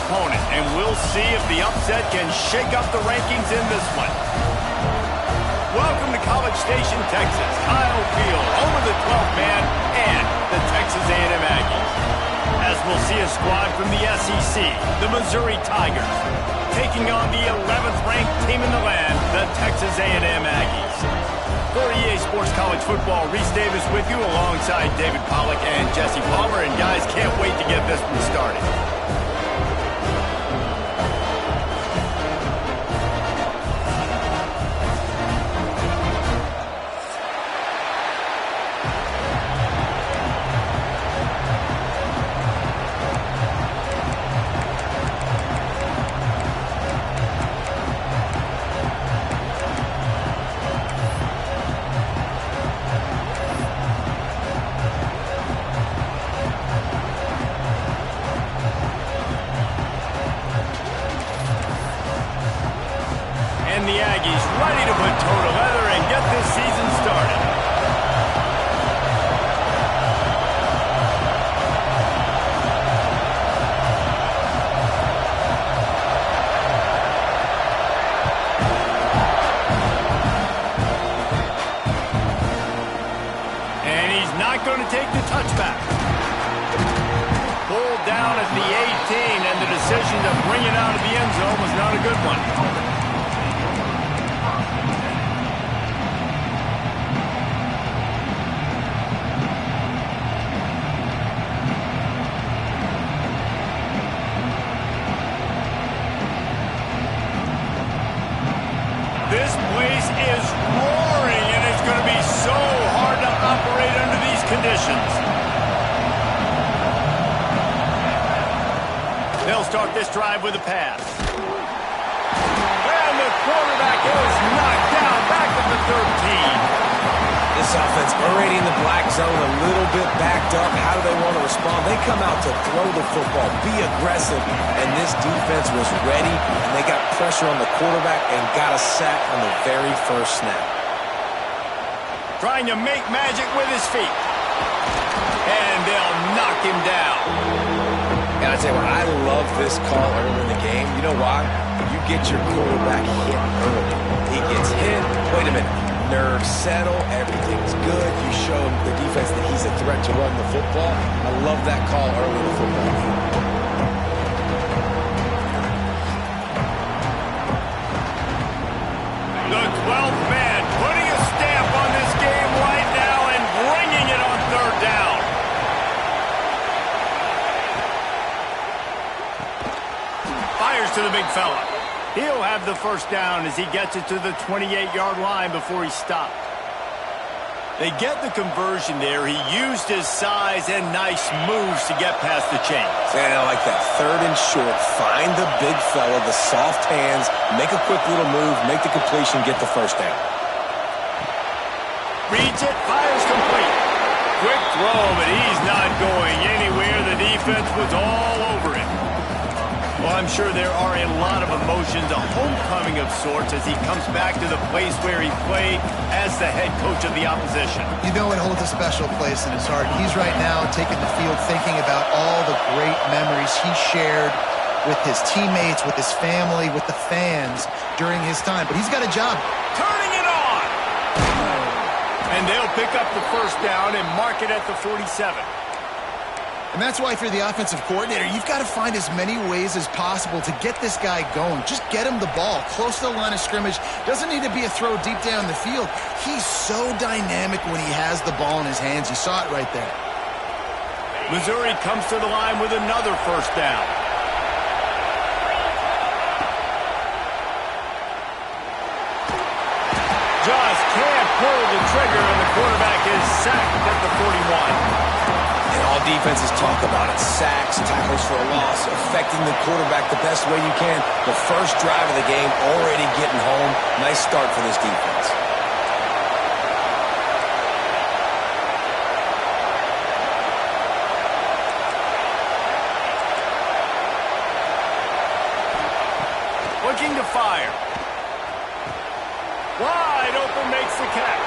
opponent, and we'll see if the upset can shake up the rankings in this one. Welcome to College Station, Texas. Kyle Field, home of the 12th man, and the Texas A&M Aggies. As we'll see a squad from the SEC, the Missouri Tigers, taking on the 11th ranked team in the land, the Texas A&M Aggies. For EA Sports College Football, Reese Davis with you alongside David Pollack and Jesse Palmer. And guys, can't wait to get this one started. The Aggies ready to put toe to leather and get this season started. And he's not going to take the touchback. Pulled down at the 18, and the decision to bring it out of the end zone was not a good one. This place is roaring, and it's going to be so hard to operate under these conditions. They'll start this drive with a pass. And the quarterback is knocked down back at the 13. This offense already in the black zone, a little bit backed up. How do they want to respond? They come out to throw the football, be aggressive, and this defense was ready, and they got pressure on the quarterback and got a sack on the very first snap. Trying to make magic with his feet. And they'll knock him down. And I tell you what, I love this call early in the game. You know why? You get your quarterback hit early. He gets hit. Wait a minute. Nerves settle, everything's good. You show the defense that he's a threat to run the football. I love that call early in the football game. The 12th man putting a stamp on this game right now and bringing it on third down. Fires to the big fella. He'll have the first down as he gets it to the 28-yard line before he stopped. They get the conversion there. He used his size and nice moves to get past the chains. And I like that. Third and short. Find the big fella, the soft hands, make a quick little move, make the completion, get the first down. Reads it, fires complete. Quick throw, but he's not going anywhere. The defense was all over him. Well, I'm sure there are a lot of emotions, a homecoming of sorts, as he comes back to the place where he played as the head coach of the opposition. You know it holds a special place in his heart. He's right now taking the field thinking about all the great memories he shared with his teammates, with his family, with the fans during his time. But he's got a job. Turning it on! And they'll pick up the first down and mark it at the 47. And that's why if you're the offensive coordinator, you've got to find as many ways as possible to get this guy going. Just get him the ball close to the line of scrimmage. Doesn't need to be a throw deep down the field. He's so dynamic when he has the ball in his hands. You saw it right there. Missouri comes to the line with another first down. Just can't pull the trigger, and the quarterback is sacked at the 41. And all defenses talk about it. Sacks, tackles for a loss, affecting the quarterback the best way you can. The first drive of the game, already getting home. Nice start for this defense. Looking to fire. Wide open, makes the catch.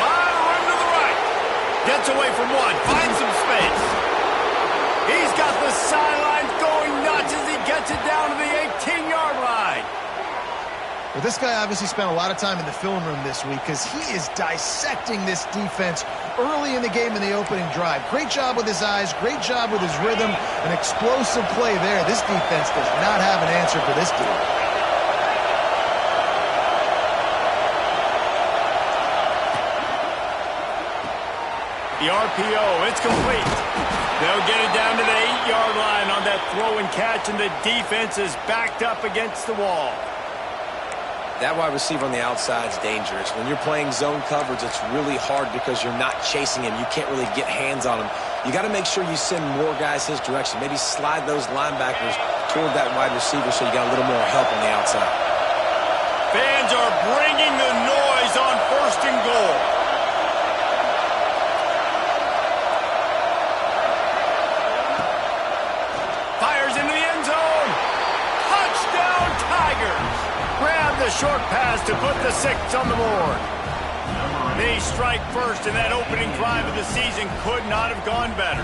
Lot of room to the right. Gets away from one, finds some space. He's got the sidelines going nuts as Well, this guy obviously spent a lot of time in the film room this week because he is dissecting this defense early in the game in the opening drive. Great job with his eyes, great job with his rhythm, an explosive play there. This defense does not have an answer for this dude. The RPO, it's complete. They'll get it down to the 8-yard line on that throw and catch, and the defense is backed up against the wall. That wide receiver on the outside is dangerous. When you're playing zone coverage, it's really hard because you're not chasing him. You can't really get hands on him. You got to make sure you send more guys his direction. Maybe slide those linebackers toward that wide receiver so you got a little more help on the outside. Fans are bringing the noise on 1st and goal. Fires into the end zone. Touchdown, Tigers. Grab the short pass to put the 6 on the board. They strike first, and that opening drive of the season could not have gone better.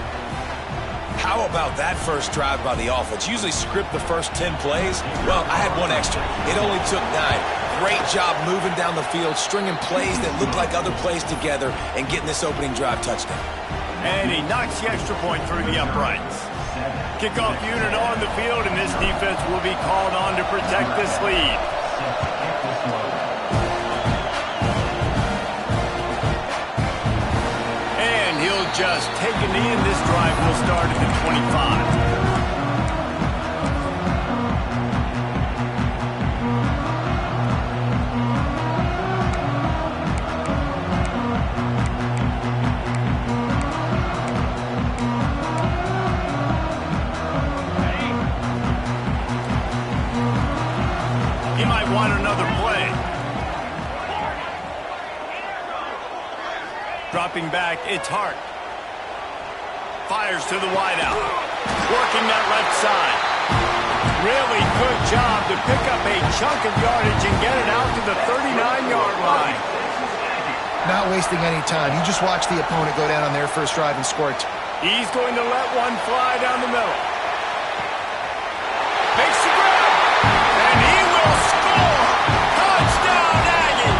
How about that first drive by the offense? Usually script the first 10 plays. Well, I had one extra. It only took 9. Great job moving down the field, stringing plays that look like other plays together, and getting this opening drive touchdown. And he knocks the extra point through the uprights. Kickoff unit on the field, and this defense will be called on to protect this lead. And he'll just take a knee, and this drive will start at the 25. He might want another play. Dropping back, it's Hart. Fires to the wideout. Working that left side. Really good job to pick up a chunk of yardage and get it out to the 39-yard line. Not wasting any time. You just watch the opponent go down on their first drive and score it. He's going to let one fly down the middle. Makes the grab. And he will score. Touchdown, Aggie.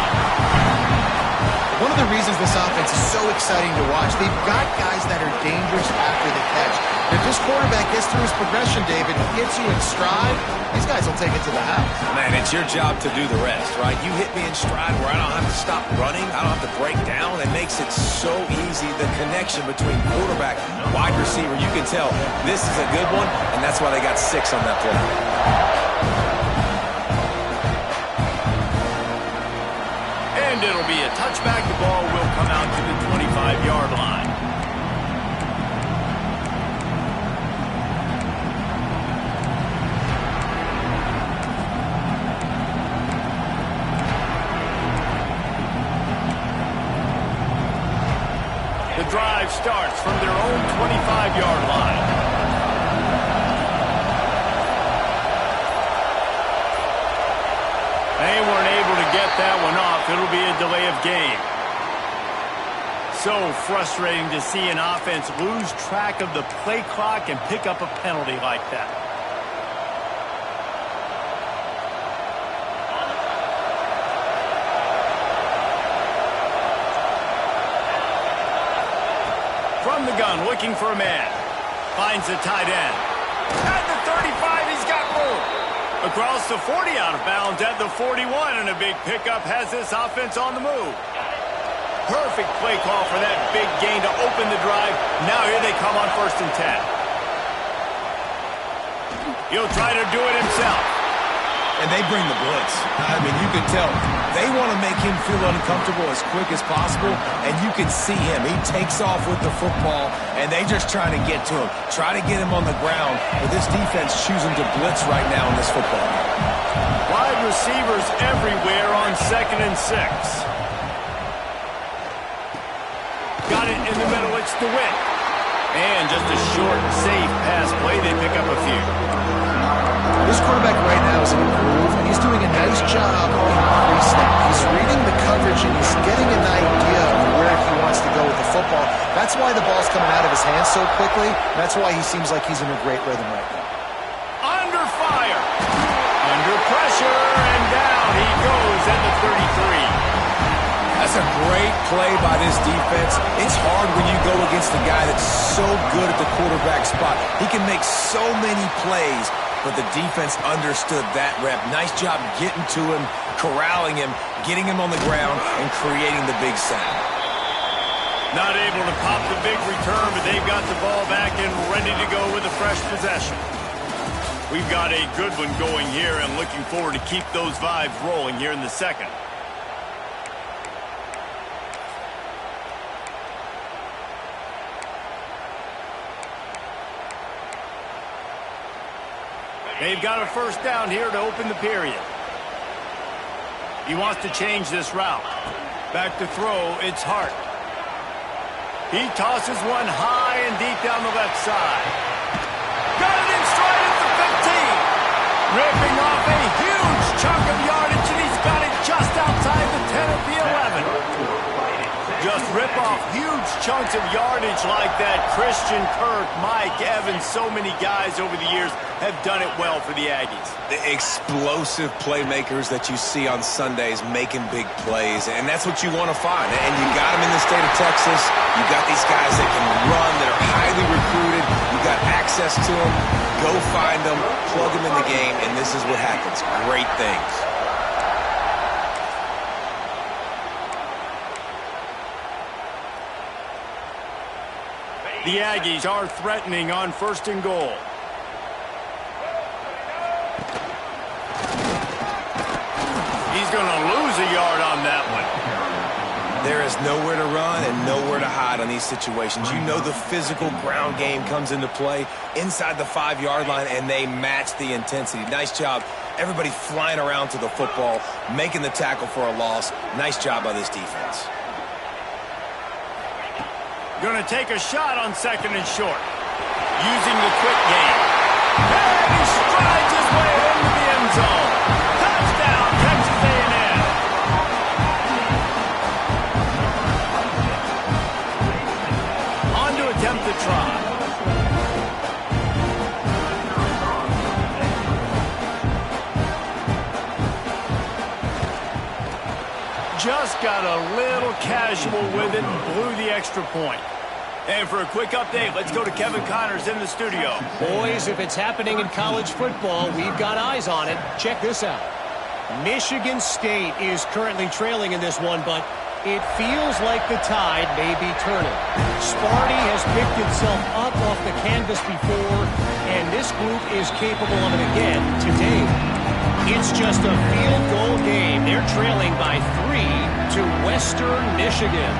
One of the reasons this offense is so exciting to watch, they've got guys that are dangerous after the catch. If this quarterback gets through his progression, David, and gets you in stride, these guys will take it to the house. Man, it's your job to do the rest, right? You hit me in stride where I don't have to stop running. I don't have to break down. It makes it so easy. The connection between quarterback, wide receiver, you can tell this is a good one, and that's why they got 6 on that play. And it'll be a touchback. The ball will come out to the 25-yard line. The drive starts from their own 25-yard line. They weren't able to get that one off. It'll be a delay of game. So frustrating to see an offense lose track of the play clock and pick up a penalty like that. From the gun, looking for a man. Finds the tight end. At the 35, he's got room. Across the 40, out of bounds at the 41, and a big pickup has this offense on the move. Perfect play call for that big gain to open the drive. Now here they come on 1st and 10. He'll try to do it himself. And they bring the blitz. I mean, you can tell they want to make him feel uncomfortable as quick as possible, and you can see him. He takes off with the football, and they just try to get to him, try to get him on the ground. But this defense choosing to blitz right now in this football game. Wide receivers everywhere on 2nd and 6. Got it in the middle. It's DeWitt. And just a short, safe pass play. They pick up a few. This quarterback right now is in a groove, and he's doing a nice job in pre-snap. He's reading the coverage, and he's getting an idea of where he wants to go with the football. That's why the ball's coming out of his hands so quickly. That's why he seems like he's in a great rhythm right now. Under fire. Under pressure, and down he That's a great play by this defense. It's hard when you go against a guy that's so good at the quarterback spot. He can make so many plays, but the defense understood that rep. Nice job getting to him, corralling him, getting him on the ground, and creating the big sack. Not able to pop the big return, but they've got the ball back and ready to go with a fresh possession. We've got a good one going here and looking forward to keep those vibes rolling here in the second. They've got a first down here to open the period. He wants to change this route. Back to throw, it's Hart. He tosses one high and deep down the left side. Got it in stride at the 15. Ripping off a huge chunk of yardage, and he's got it just outside the 10 of the 11. Just rip off huge chunks of yardage like that. Christian, Kirk, Mike, Evans, so many guys over the years have done it well for the Aggies. The explosive playmakers that you see on Sundays making big plays, and that's what you want to find. And you got them in the state of Texas. You got these guys that can run, that are highly recruited. You got access to them. Go find them, plug them in the game, and this is what happens. Great things. The Aggies are threatening on 1st and goal. He's going to lose a yard on that one. There is nowhere to run and nowhere to hide on these situations. You know the physical ground game comes into play inside the 5-yard line, and they match the intensity. Nice job. Everybody flying around to the football, making the tackle for a loss. Nice job by this defense. Going to take a shot on 2nd and short. Using the quick game. And he strides his way into the end zone. Touchdown, Texas A&M. On to attempt the try. Just got a little casual with it and blew the extra point. And for a quick update, let's go to Kevin Connors in the studio. Boys, if it's happening in college football, we've got eyes on it. Check this out. Michigan State is currently trailing in this one, but it feels like the tide may be turning. Sparty has picked itself up off the canvas before, and this group is capable of it again today. It's just a field goal game. They're trailing by 3 to Western Michigan.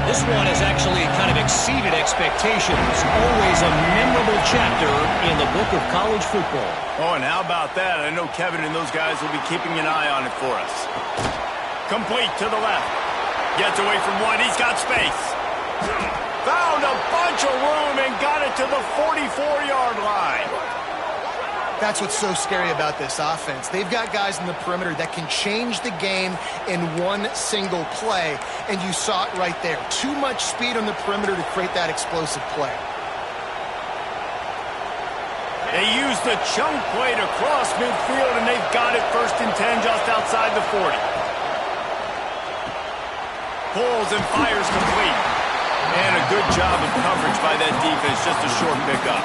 This one has actually kind of exceeded expectations. Always a memorable chapter in the book of college football. Oh, and how about that? I know Kevin and those guys will be keeping an eye on it for us. Complete to the left. Gets away from one. He's got space. Found a bunch of room and got it to the 44-yard line. That's what's so scary about this offense. They've got guys in the perimeter that can change the game in one single play, and you saw it right there. Too much speed on the perimeter to create that explosive play. They used the chunk play to cross midfield, and they've got it 1st and 10 just outside the 40. Pulls and fires complete. And a good job of coverage by that defense, just a short pickup.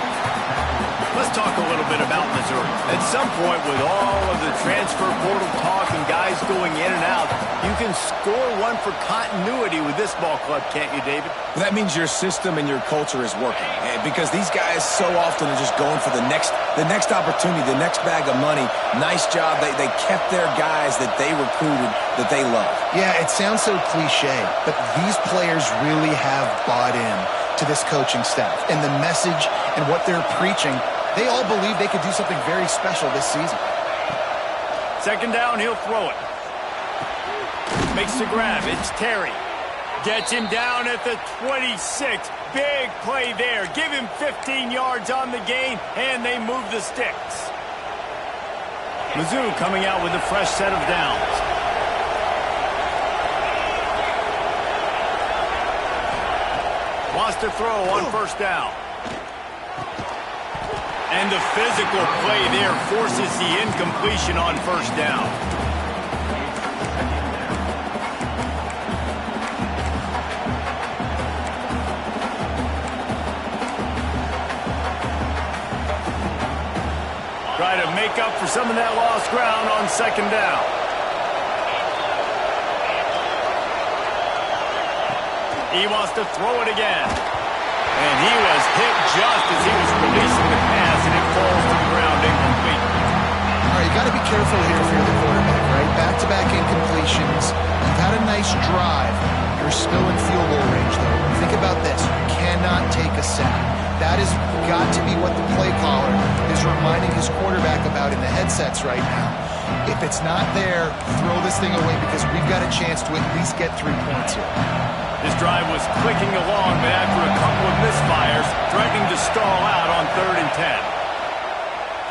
Let's talk a little bit about Missouri. At some point, with all of the transfer portal talk and guys going in and out, you can score one for continuity with this ball club, can't you, David? Well, that means your system and your culture is working. Because these guys so often are just going for the next opportunity, the next bag of money. Nice job. They kept their guys that they recruited, that they love. Yeah, it sounds so cliche, but these players really have bought in to this coaching staff and the message and what they're preaching. They all believe they could do something very special this season. 2nd down, he'll throw it. Makes the grab. It's Terry. Gets him down at the 26. Big play there. Give him 15 yards on the gain, and they move the sticks. Mizzu coming out with a fresh set of downs. Wants to throw on 1st down. And the physical play there forces the incompletion on 1st down. Try to make up for some of that lost ground on second down. He wants to throw it again. And he was hit just as he was releasing the pass, and it falls to the ground incomplete. All right, you got to be careful here if you're the quarterback, right? Back-to-back incompletions. You've had a nice drive. You're still in field goal range, though. Think about this. You cannot take a sack. That has got to be what the play caller is reminding his quarterback about in the headsets right now. If it's not there, throw this thing away because we've got a chance to at least get 3 points here. This drive was clicking along, but after a couple of misfires, threatening to stall out on 3rd and 10.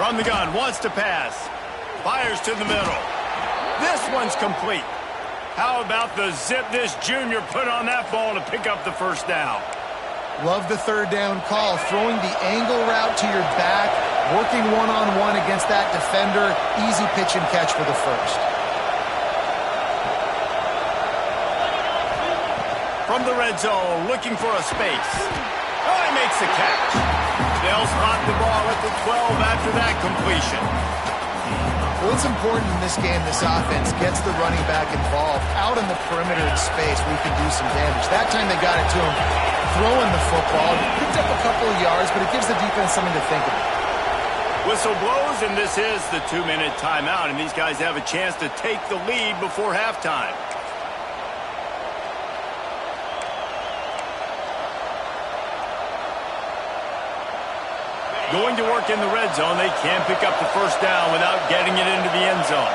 From the gun, wants to pass. Fires to the middle. This one's complete. How about the zip this junior put on that ball to pick up the first down? Love the 3rd down call. Throwing the angle route to your back, working one-on-one against that defender. Easy pitch and catch for the first. From the red zone, looking for a space. Oh, he makes the catch. They'll spot the ball at the 12 after that completion. Well, it's important in this game, this offense gets the running back involved. Out on the perimeter in space, we can do some damage. That time they got it to him throwing the football. Picked up a couple of yards, but it gives the defense something to think about. Whistle blows, and this is the 2-minute timeout, and these guys have a chance to take the lead before halftime. Going to work in the red zone. They can't pick up the first down without getting it into the end zone.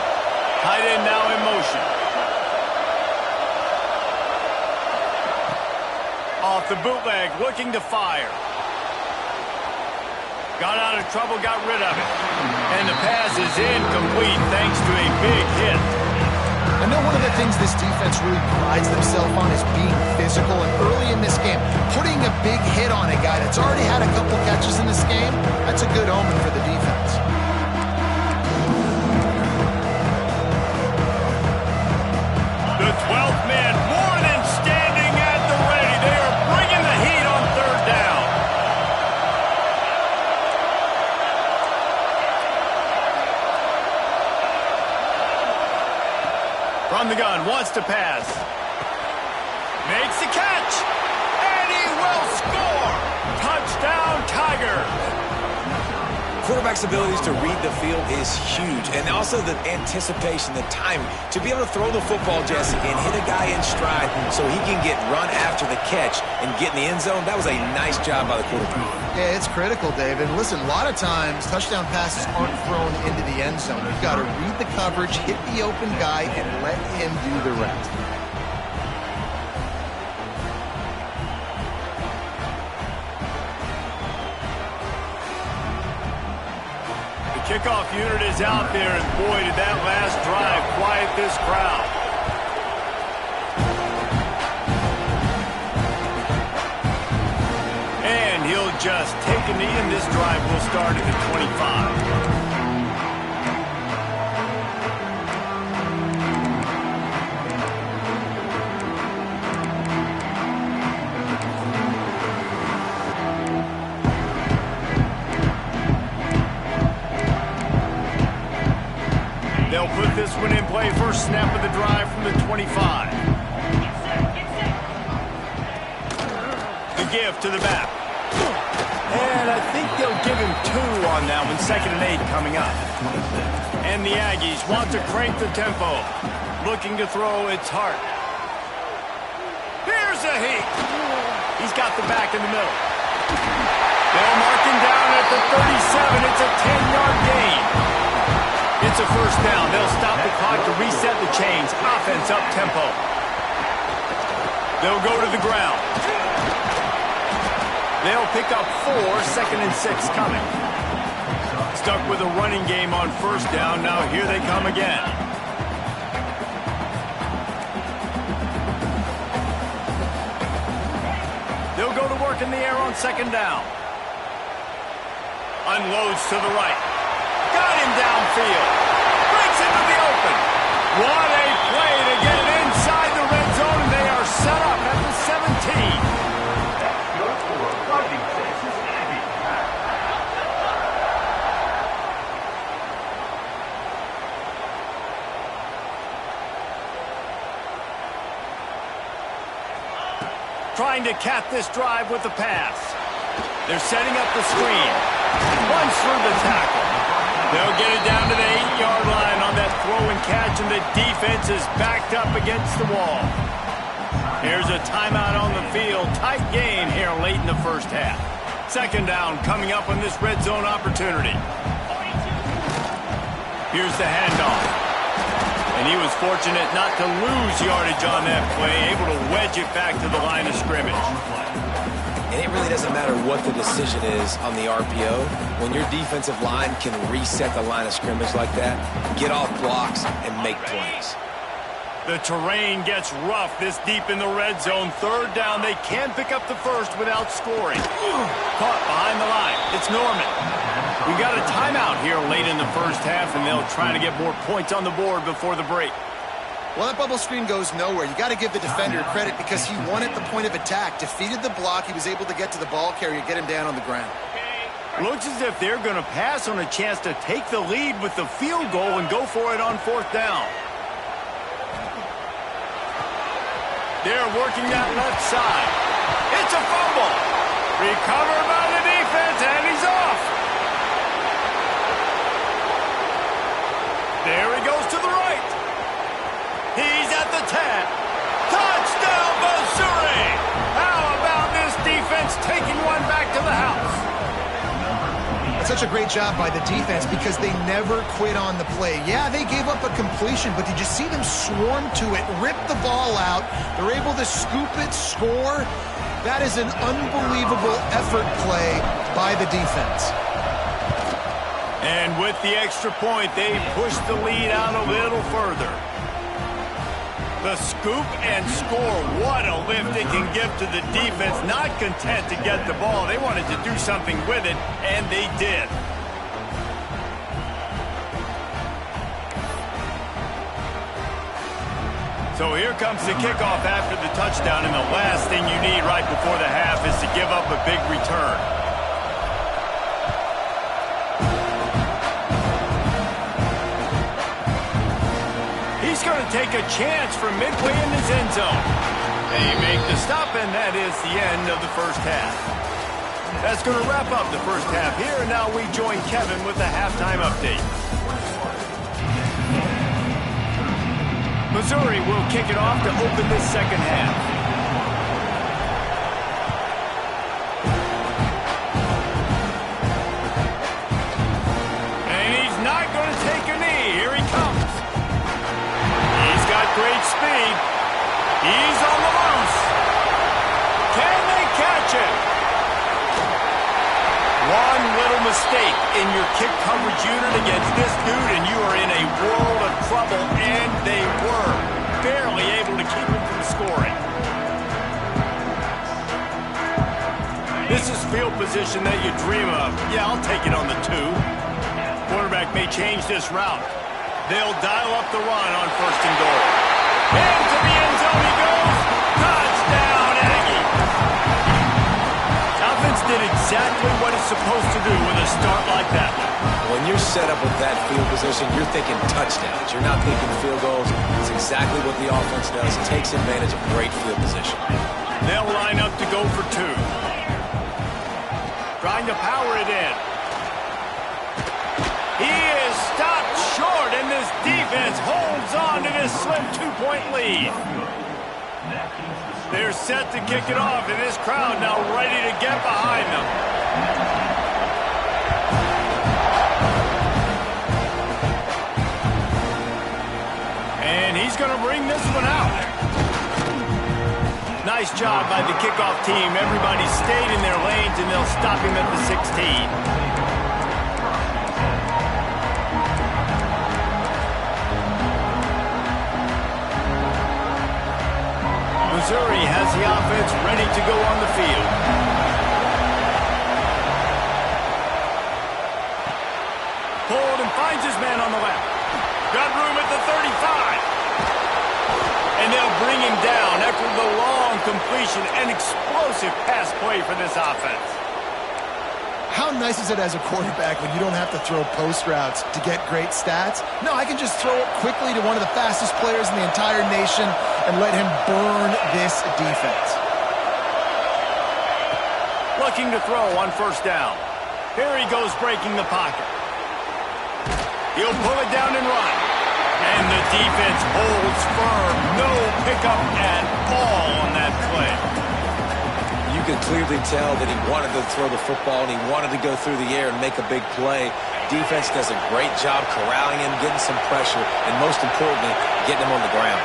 Tight end now in motion. Off the bootleg, looking to fire. Got out of trouble, got rid of it. And the pass is incomplete thanks to a big hit. I know one of the things this defense really prides themselves on is being physical, and early in this game, putting a big hit on a guy that's already had a couple catches in this game, that's a good omen for the defense. The 12th man more than standing at the ready. They are bringing the heat on 3rd down. From the gun, wants to pass. Makes the catch. And he will score. Touchdown, Tigers. Quarterback's abilities to read the field is huge. And also the anticipation, the time to be able to throw the football, Jesse, and hit a guy in stride so he can get run after the catch and get in the end zone. That was a nice job by the quarterback. Yeah, it's critical, Dave. And listen, a lot of times touchdown passes aren't thrown into the end zone. You've got to read the coverage, hit the open guy, and let him do the rest. The kickoff unit is out there, and boy, did that last drive quiet this crowd. And he'll just take a knee, and this drive will start at the 25. They'll put this one in play. First snap of the drive from the 25. The give to the back. And I think they'll give him 2 on that one. 2nd and 8 coming up. And the Aggies want to crank the tempo. Looking to throw, it's Hart. Here's a heat. He's got the back in the middle. They'll mark him down at the 37. It's a 10-yard gain. It's a first down. They'll stop the clock to reset the chains. Offense up tempo. They'll go to the ground. They'll pick up 4. 2nd and 6 coming. Stuck with a running game on first down. Now here they come again. They'll go to work in the air on 2nd down. Unloads to the right. Got him downfield. Brings it to the open. What a play to get it inside the red zone, and they are set up at the 17. trying to cap this drive with the pass. They're setting up the screen. Runs through the tackle. They'll get it down to the 8-yard line on that throw and catch, and the defense is backed up against the wall. Here's a timeout on the field. Tight game here late in the first half. Second down coming up on this red zone opportunity. Here's the handoff. And he was fortunate not to lose yardage on that play, able to wedge it back to the line of scrimmage. And it really doesn't matter what the decision is on the RPO. When your defensive line can reset the line of scrimmage like that, get off blocks and make plays. The terrain gets rough this deep in the red zone. Third down, they can pick up the first without scoring. Caught behind the line. It's Norman. We got a timeout here late in the first half, and they'll try to get more points on the board before the break. Well, that bubble screen goes nowhere. You got to give the defender credit because he won at the point of attack, defeated the block. He was able to get to the ball carrier, get him down on the ground. Looks as if they're going to pass on a chance to take the lead with the field goal and go for it on fourth down. They're working that left side. It's a fumble. Recovered by the defense, and he's off. There he goes to the right. He's at the 10. Touchdown, Missouri! How about this defense taking one back to the house? Such a great job by the defense because they never quit on the play. Yeah, they gave up a completion, but did you see them swarm to it, rip the ball out? They're able to scoop it, score. That is an unbelievable effort play by the defense. And with the extra point, they push the lead out a little further. The scoop and score, what a lift it can give to the defense. Not content to get the ball. They wanted to do something with it, and they did. So here comes the kickoff after the touchdown, and the last thing you need right before the half is to give up a big return. He's going to take a chance from midway in his end zone. They make the stop, and that is the end of the first half. That's going to wrap up the first half here, and now we join Kevin with the halftime update. Missouri will kick it off to open this second half. And he's not going to take a knee. Here he comes. He's got great speed. He's on the loose. Can they catch him? One little mistake in your kick coverage unit against this dude, and you are in a world of trouble, and they were barely able to keep him from scoring. This is field position that you dream of. Yeah, I'll take it on the 2. Quarterback may change this route. They'll dial up the run on first and goal. Into the end zone he goes. Touchdown, Aggie. Offense did exactly what it's supposed to do with a start like that. When you're set up with that field position, you're thinking touchdowns. You're not thinking field goals. It's exactly what the offense does. It takes advantage of great field position. They'll line up to go for 2. Trying to power it in. He is stopped short, and this defense holds on to this slim 2-point lead. They're set to kick it off, and this crowd now ready to get behind them. And he's going to bring this one out. Nice job by the kickoff team. Everybody stayed in their lanes, and they'll stop him at the 16. Missouri has the offense ready to go on the field. Pulled and finds his man on the left. Got room at the 35. And they'll bring him down after the long completion. An explosive pass play for this offense. How nice is it as a quarterback when you don't have to throw post routes to get great stats? No, I can just throw it quickly to one of the fastest players in the entire nation and let him burn this defense. looking to throw on first down. Here he goes breaking the pocket. He'll pull it down and run. And the defense holds firm. No pickup at all on that play. You can clearly tell that he wanted to throw the football and he wanted to go through the air and make a big play. Defense does a great job corralling him, getting some pressure, and most importantly, getting him on the ground.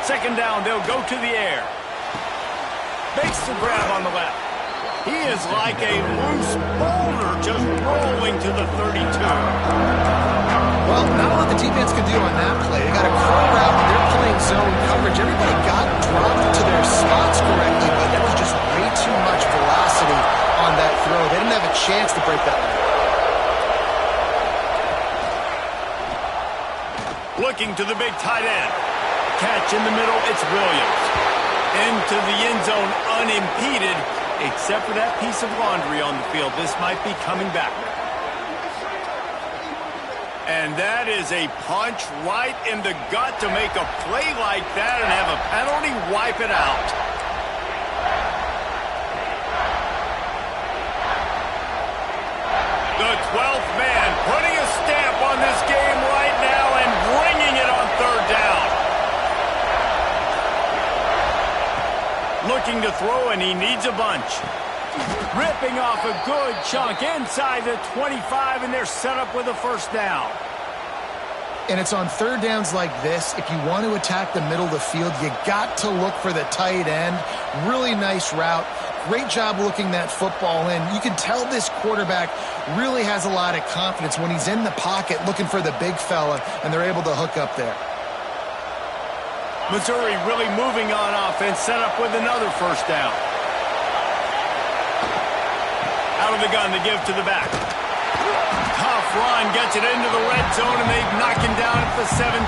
Second down, they'll go to the air. Makes the grab on the left. He is like a loose boulder just rolling to the 32. Well, not a lot the defense can do on that play. They got a crow route, and they're playing zone coverage. Everybody got dropped to their spots correctly, but there was just way too much velocity on that throw. They didn't have a chance to break that line. Looking to the big tight end. Catch in the middle, it's Williams. Into the end zone unimpeded, except for that piece of laundry on the field. This might be coming back. And that is a punch right in the gut to make a play like that and have a penalty wipe it out. The 12th man putting a stamp on this game right now and bringing it on third down. Looking to throw, and he needs a bunch. Ripping off a good chunk inside the 25, and they're set up with a first down. And it's on third downs like this. If you want to attack the middle of the field, you got to look for the tight end. Really nice route. Great job looking that football in. You can tell this quarterback really has a lot of confidence when he's in the pocket looking for the big fella, and they're able to hook up there. Missouri really moving on offense, set up with another first down. Out of the gun to give to the back. Tough run, gets it into the red zone, and they knock him down at the 17.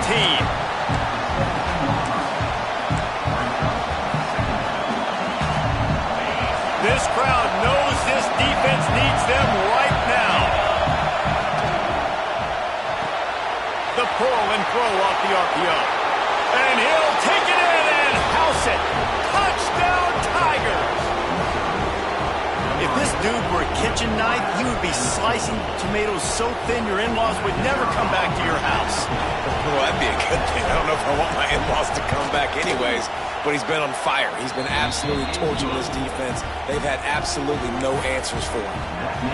This crowd knows this defense needs them right now. The pull and throw off the RPO. And he'll take it in and house it. Touchdown, Tigers. If this dude were a kitchen knife, he would be slicing tomatoes so thin your in-laws would never come back to your house. Well, that'd be a good thing. I don't know if I want my in-laws to come back anyways, but he's been on fire. He's been absolutely torching this defense. They've had absolutely no answers for him.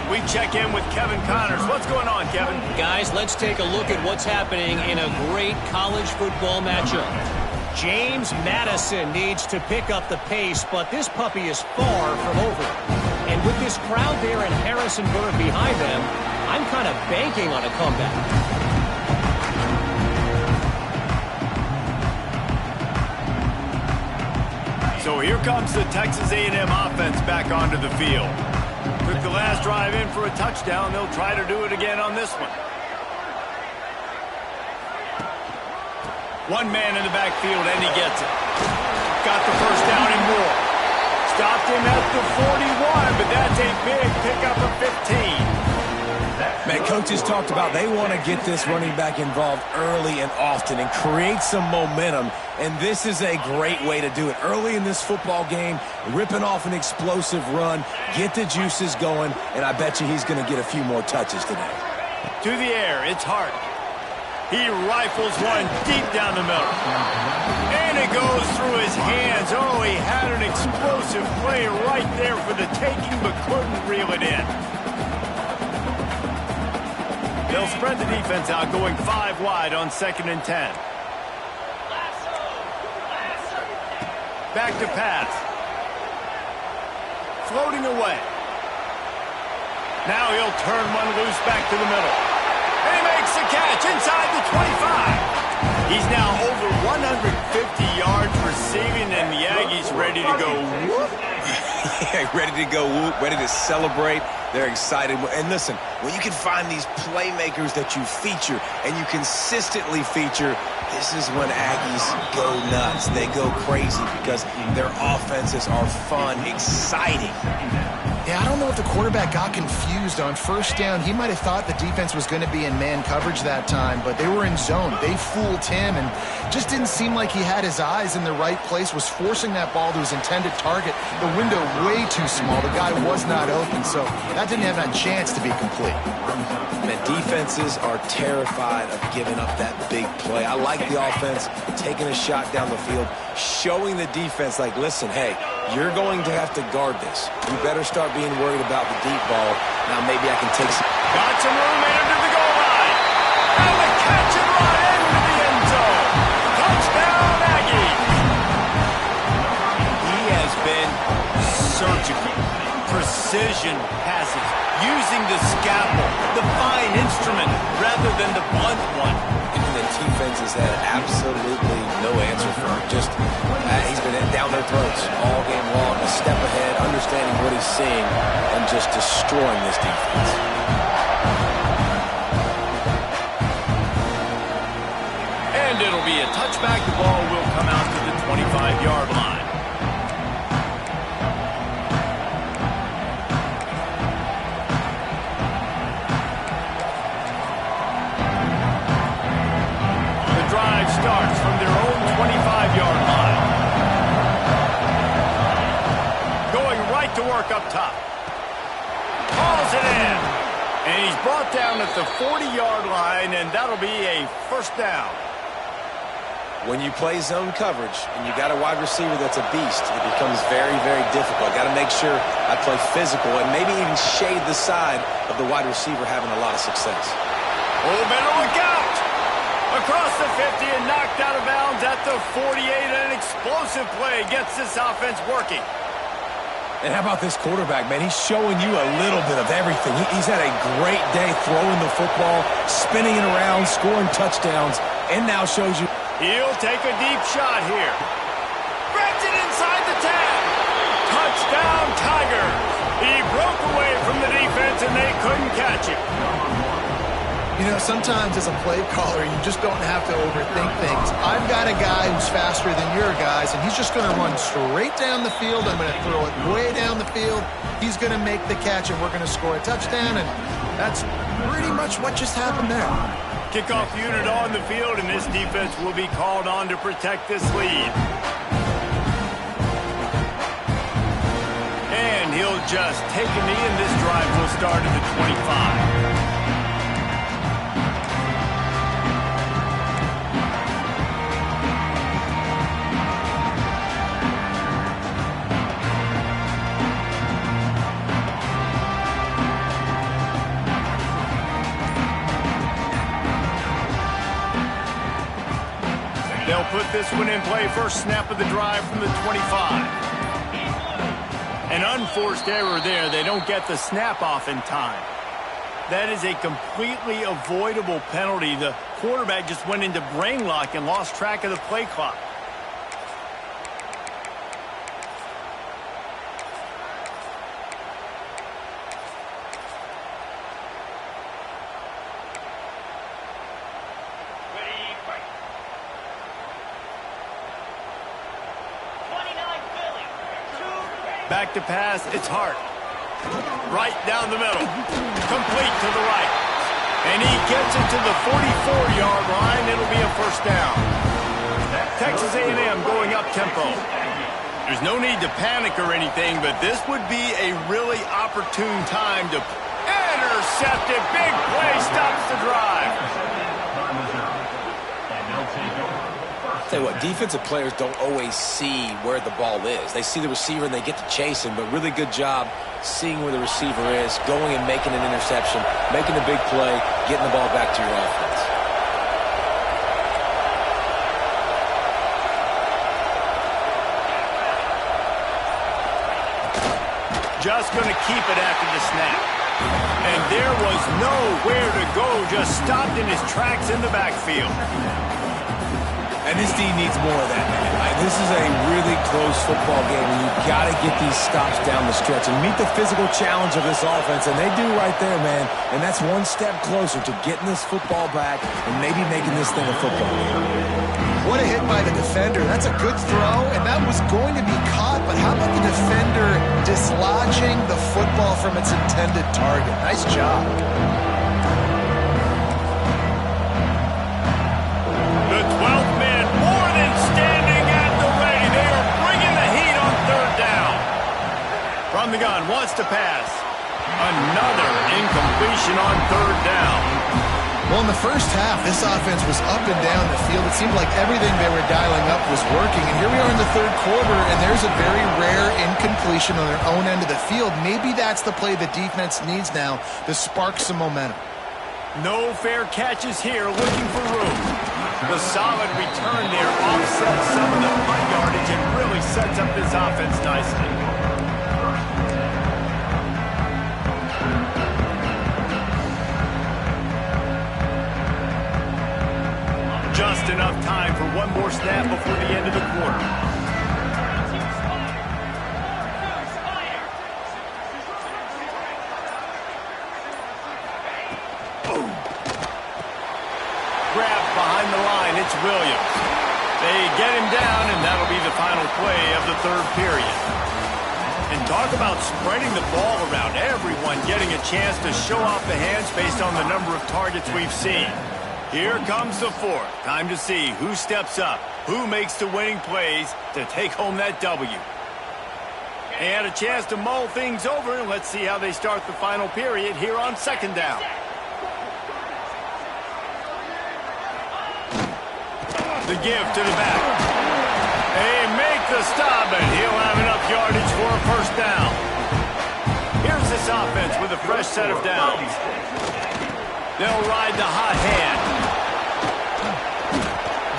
We check in with Kevin Connors. What's going on, Kevin? Guys, let's take a look at what's happening in a great college football matchup. James Madison needs to pick up the pace, but this puppy is far from over. And with this crowd there in Harrisonburg behind them, I'm kind of banking on a comeback. So here comes the Texas A&M offense back onto the field. Took the last drive in for a touchdown. They'll try to do it again on this one. One man in the backfield, and he gets it. Got the first down and more. Stopped him at the 41, but that's a big pickup of 15. Man, coaches talked about they want to get this running back involved early and often and create some momentum, and this is a great way to do it. Early in this football game, ripping off an explosive run, get the juices going, and I bet you he's going to get a few more touches today. To the air, it's Hart. He rifles one deep down the middle. And it goes through his hands. Oh, he had an explosive play right there for the taking, but couldn't reel it in. They'll spread the defense out, going 5 wide on 2nd and 10. Back to pass. Floating away. Now he'll turn one loose back to the middle. And he makes the catch inside the 25. He's now over 150 yards receiving, and the Aggies ready to go whoop. Yeah, ready to go whoop, ready to celebrate. They're excited. And listen, when you can find these playmakers that you feature and you consistently feature, this is when Aggies go nuts. They go crazy because their offenses are fun, exciting. Yeah, I don't know if the quarterback got confused on first down. He might have thought the defense was going to be in man coverage that time, but they were in zone. They fooled him and just didn't seem like he had his eyes in the right place, was forcing that ball to his intended target. The window way too small. The guy was not open, so that didn't have a chance to be complete. Man, defenses are terrified of giving up that big play. I like the offense taking a shot down the field, showing the defense, like, listen, hey, you're going to have to guard this. You better start being worried about the deep ball. Now maybe I can take some. Got some room into the goal line. And the catch and run into the end zone. Touchdown, Aggies. He has been surgical. Precision passes. Using the scalpel, the fine instrument, rather than the blunt one. And the defense has had absolutely no answer for him. Just, he's been down their throats all game long, a step ahead, understanding what he's seeing, and just destroying this defense. And it'll be a touchback. The ball will come out to the 25-yard line. Starts from their own 25-yard line. Going right to work up top. Calls it in. And he's brought down at the 40-yard line, and that'll be a first down. When you play zone coverage and you got a wide receiver that's a beast, it becomes very, very difficult. Got to make sure I play physical and maybe even shade the side of the wide receiver having a lot of success. Oh, better look out. Across the 50 and knocked out of bounds at the 48. An explosive play gets this offense working. And how about this quarterback, man? He's showing you a little bit of everything. He's had a great day throwing the football, spinning it around, scoring touchdowns, and now shows you. He'll take a deep shot here. Grabs it inside the 10. Touchdown, Tigers. He broke away from the defense, and they couldn't catch him. You know, sometimes as a play caller, you just don't have to overthink things. I've got a guy who's faster than your guys, and he's just going to run straight down the field. I'm going to throw it way down the field. He's going to make the catch, and we're going to score a touchdown, and that's pretty much what just happened there. Kickoff unit on the field, and this defense will be called on to protect this lead. And he'll just take a knee, and this drive will start at the 25. They'll put this one in play. First snap of the drive from the 25. An unforced error there. They don't get the snap off in time. That is a completely avoidable penalty. The quarterback just went into brain lock and lost track of the play clock. Back to pass, it's Hart. Right down the middle. Complete to the right. And he gets it to the 44-yard line. It'll be a first down. Texas A&M going up tempo. There's no need to panic or anything, but this would be a really opportune time to intercept it. Big play stops the drive. Tell you what, defensive players don't always see where the ball is. They see the receiver and they get to chase him, but really good job seeing where the receiver is, going and making an interception, making a big play, getting the ball back to your offense. Just going to keep it after the snap. And there was nowhere to go, just stopped in his tracks in the backfield. And this D needs more of that, man. This is a really close football game, and you've got to get these stops down the stretch and meet the physical challenge of this offense, and they do right there, man. And that's one step closer to getting this football back and maybe making this thing a football game. What a hit by the defender. That's a good throw, and that was going to be caught, but how about the defender dislodging the football from its intended target? Nice job. The 12th man more than standing at the ready. They are bringing the heat on third down. From the gun, wants to pass. Another incompletion on third down. Well, in the first half, this offense was up and down the field. It seemed like everything they were dialing up was working. And here we are in the third quarter, and there's a very rare incompletion on their own end of the field. Maybe that's the play the defense needs now to spark some momentum. No fair catches here, looking for room. The solid return there offsets some of the punt yardage and really sets up this offense nicely. Just enough time for one more snap before the end of the quarter. Boom. Grabbed behind the line, it's Williams. They get him down, and that'll be the final play of the third period. And talk about spreading the ball around. Everyone getting a chance to show off the hands based on the number of targets we've seen. Here comes the fourth. Time to see who steps up, who makes the winning plays to take home that W. And a chance to mull things over. Let's see how they start the final period here on second down. The give to the back. They make the stop, and he'll have enough yardage for a first down. Here's this offense with a fresh set of downs. They'll ride the hot hand.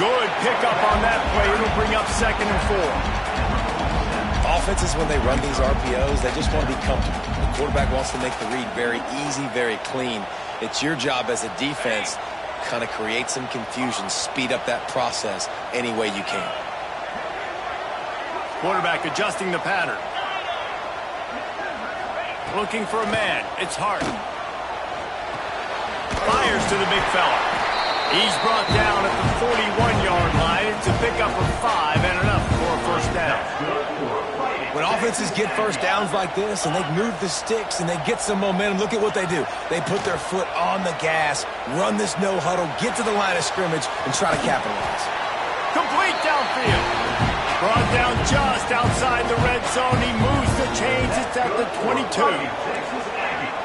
Good pickup on that play. It'll bring up second and 4. Offenses, when they run these RPOs, they just want to be comfortable. The quarterback wants to make the read very easy, very clean. It's your job as a defense, kind of create some confusion, speed up that process any way you can. Quarterback adjusting the pattern. Looking for a man. It's Hart. Fires to the big fella. He's brought down at the 41-yard line to pick up a 5 and enough for a first down. When offenses get first downs like this and they move the sticks and they get some momentum, look at what they do. They put their foot on the gas, run this no huddle, get to the line of scrimmage, and try to capitalize. Complete downfield. Brought down just outside the red zone. He moves the chains. It's at the 22.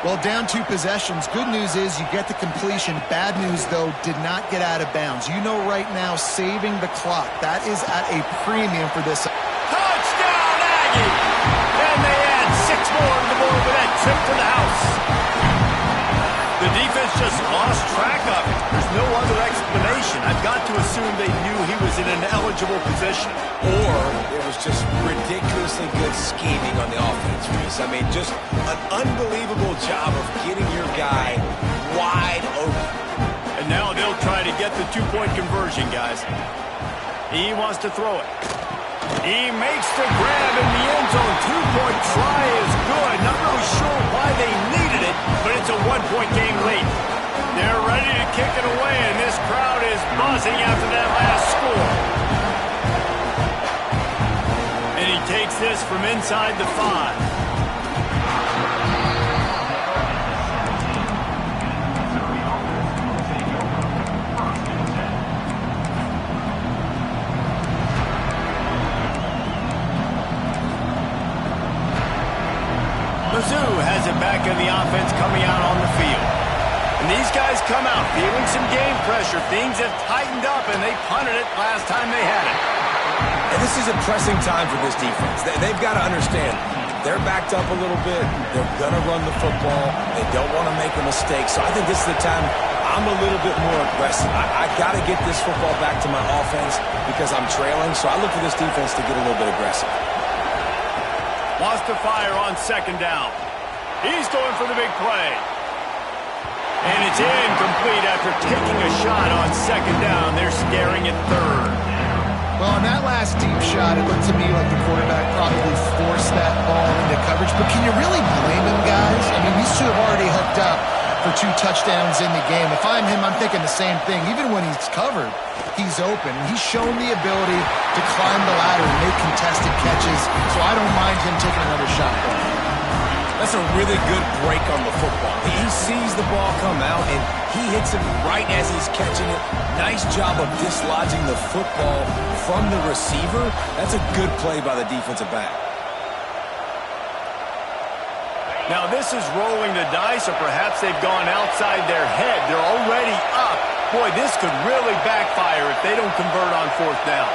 Well, down 2 possessions. Good news is you get the completion. Bad news, though, did not get out of bounds. You know right now, saving the clock. That is at a premium for this. Touchdown, Aggie! And they add 6 more to the board with that trip to the house. The defense just lost track of it. There's no other explanation. I've got to assume they knew he was in an eligible position. Or it was just ridiculously good scheming on the offense, Reese. I mean, just an unbelievable job of getting your guy wide open. And now they'll try to get the 2-point conversion, guys. He wants to throw it. He makes the grab in the end zone. 2-point try is good. Not really sure why they needed it, but it's a 1-point game late. They're ready to kick it away, and this crowd is buzzing after that last score. And he takes this from inside the 5. Mizzu has it back in the offense coming out on the field. And these guys come out feeling some game pressure. Things have tightened up, and they punted it last time they had it. And this is a pressing time for this defense. They've got to understand, they're backed up a little bit. They're going to run the football. They don't want to make a mistake. So I think this is the time I'm a little bit more aggressive. I got to get this football back to my offense because I'm trailing. So I look for this defense to get a little bit aggressive. Wants to fire on second down. He's going for the big play. And it's incomplete after taking a shot on second down. They're staring at third. Well, on that last deep shot, it looked to me like the quarterback probably forced that ball into coverage. But can you really blame him, guys? I mean, these two have already hooked up for 2 touchdowns in the game. If I'm him, I'm thinking the same thing. Even when he's covered, he's open. He's shown the ability to climb the ladder and make contested catches, so I don't mind him taking another shot there. That's a really good break on the football. He sees the ball come out, and he hits it right as he's catching it. Nice job of dislodging the football from the receiver. That's a good play by the defensive back. Now this is rolling the dice, or perhaps they've gone outside their head. They're already up. Boy, this could really backfire if they don't convert on 4th down.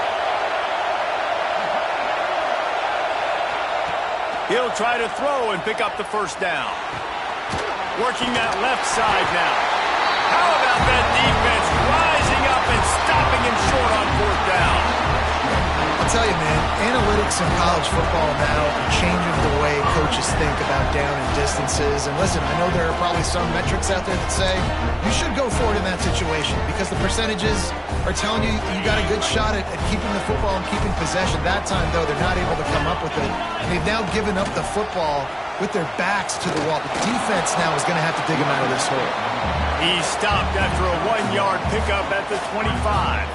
He'll try to throw and pick up the 1st down. Working that left side now. How about that defense rising up and stopping him short on 4th down? I'll tell you, man, analytics in college football now are changing the way coaches think about down and distances. And listen, I know there are probably some metrics out there that say you should go for it in that situation because the percentages are telling you you got a good shot at keeping the football and keeping possession. That time, though, they're not able to come up with it. And they've now given up the football with their backs to the wall. The defense now is going to have to dig him out of this hole. He stopped after a 1-yard pickup at the 25.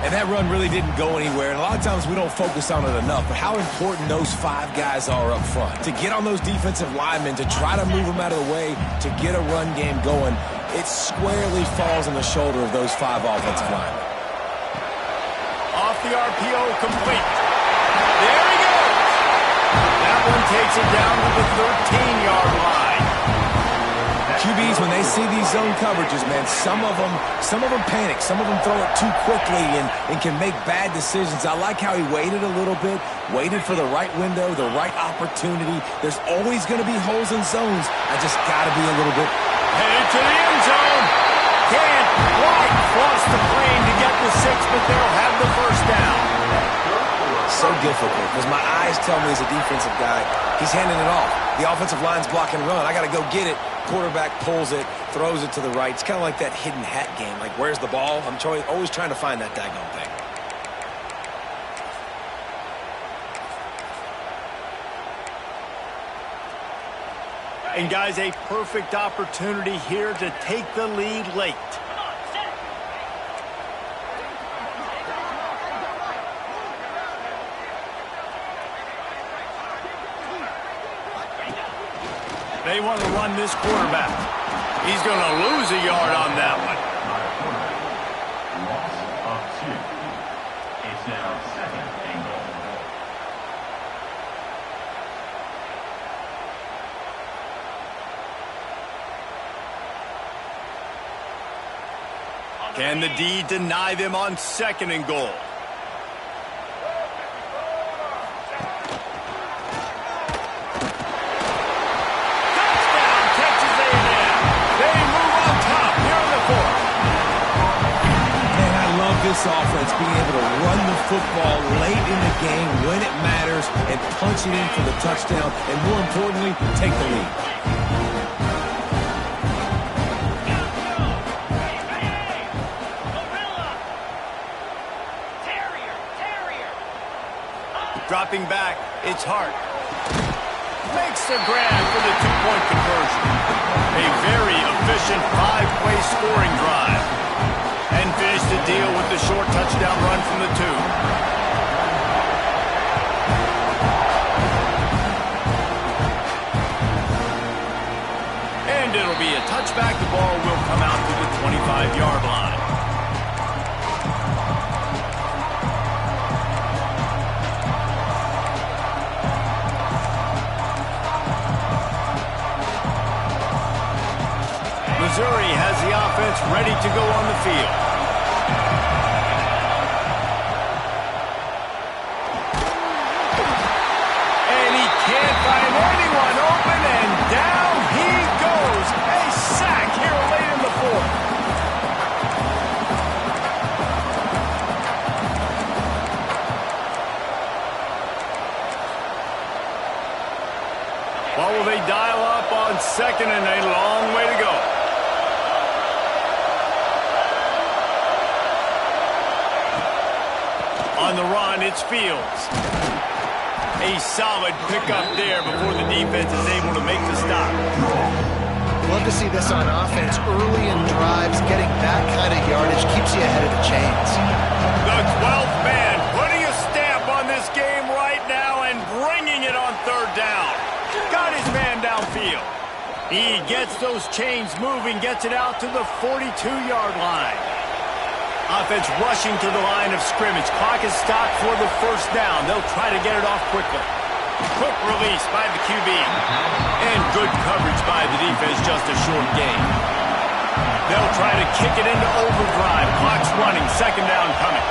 And that run really didn't go anywhere. And a lot of times we don't focus on it enough. But how important those 5 guys are up front. To get on those defensive linemen, to try to move them out of the way, to get a run game going, it squarely falls on the shoulder of those 5 offensive linemen. Off the RPO, complete. There he goes. That one takes it down to the 13-yard line. QBs, when they see these zone coverages, man, some of them panic. Some of them throw it too quickly and can make bad decisions. I like how he waited a little bit, waited for the right window, the right opportunity. There's always going to be holes in zones. I just got to be a little bit. Headed to the end zone. Can't quite cross the plane to get the 6, but they'll have the 1st down. So difficult because my eyes tell me as a defensive guy, he's handing it off. The offensive line's blocking run. I got to go get it. Quarterback pulls it, throws it to the right. It's kind of like that hidden hat game. Like, where's the ball? I'm always trying to find that daggone thing. And guys, a perfect opportunity here to take the lead late. They want to run this quarterback. He's going to lose a yard on that one. Loss of 2. It's now 2nd and goal. Can the D deny them on 2nd and goal? This offense being able to run the football late in the game when it matters and punch it in for the touchdown and, more importantly, take the lead. Dropping back, it's Hart. Makes the grab for the 2-point conversion. A very efficient 5-play scoring drive. And finish the deal with the short touchdown run from the 2. And it'll be a touchback. The ball will come out to the 25-yard line. Missouri has the offense ready to go on the field. And he can't find anyone open, and down he goes. A sack here late in the 4th. What will they dial up on 2nd and a long way to go? On the run, it's Fields. A solid pickup there before the defense is able to make the stop. Love to see this on offense. Early in drives, getting that kind of yardage keeps you ahead of the chains. The 12th man putting a stamp on this game right now and bringing it on third down. Got his man downfield. He gets those chains moving, gets it out to the 42-yard line. Offense rushing to the line of scrimmage. Clock is stopped for the first down. They'll try to get it off quickly. Quick release by the QB. And good coverage by the defense, just a short gain. They'll try to kick it into overdrive. Clock's running, second down coming.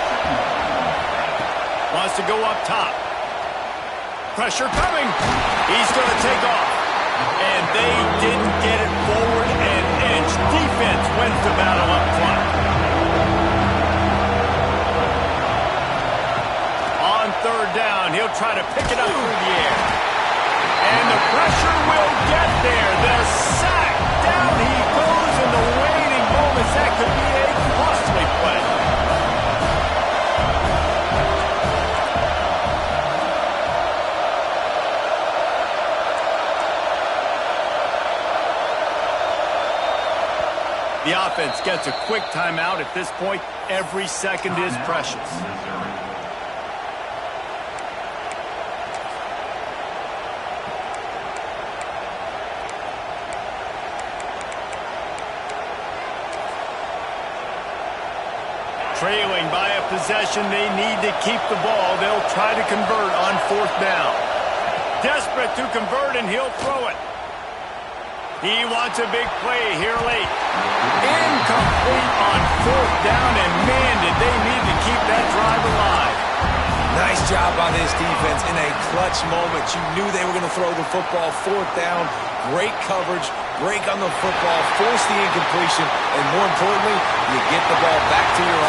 Wants to go up top. Pressure coming. He's going to take off. And they didn't get it forward an inch. Defense wins the battle up front. On third down, he'll try to pick it up through the air. And the pressure will get there. The sack. Down he goes in the waning moments. That could be a costly play. The offense gets a quick timeout. At this point, every second is precious. Trailing by a possession, they need to keep the ball. They'll try to convert on fourth down. Desperate to convert, and he'll throw it. He wants a big play here late. Incomplete on fourth down, and man, did they need to keep that drive alive. Nice job by this defense in a clutch moment. You knew they were going to throw the football. Fourth down, great coverage, break on the football, force the incompletion, and more importantly, you get the ball back to your